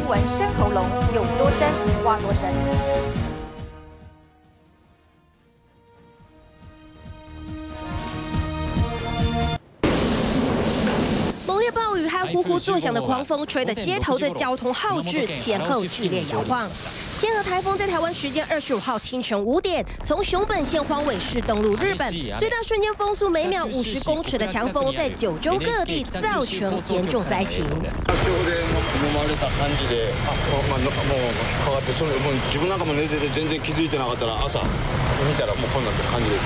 新闻深喉咙，有多深挖多深。猛烈暴雨和呼呼作响的狂风，吹得街头的交通号志前后剧烈摇晃。 天鹅台风在台湾时间25号清晨5点，从熊本县荒尾市登陆日本，最大瞬間風速每秒50公尺的強風，在九州各地造成嚴重災情。自分なんかも寝てて全然気づいてなかったら朝見たらもうこんな感じです。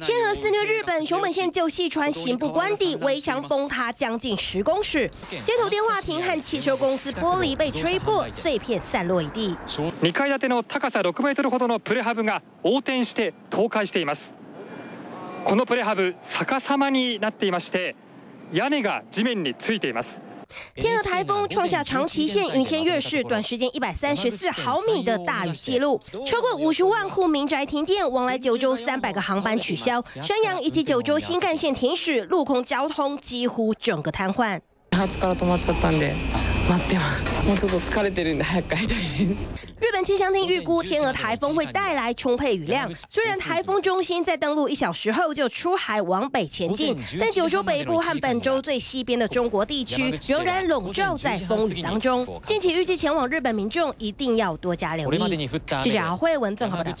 天鹅肆虐日本，熊本县旧细川行部官邸围墙崩塌将近10公尺，街頭電話亭和汽車公司玻璃被吹破，碎片散落一地。 2階建ての高さ6メートルほどのプレハブが横転して倒壊しています。このプレハブ逆さまになっていまして、屋根が地面についています。 天鹅台风创下长崎县云仙月市短时间134毫米的大雨记录，超过50万户民宅停電，往来九州300个航班取消，山阳以及九州新干线停驶，陆空交通几乎整个瘫痪。 20から止まっちゃったんで待ってます。もうちょっと疲れてるんで早く帰りたいです。 日本气象厅预估天鹅台风会带来充沛雨量，虽然台风中心在登陆1小时后就出海往北前进，但九州北部和本州最西边的中国地区仍然笼罩在风雨当中。近期预计前往日本民众一定要多加留意。记者敖慧文综合报道。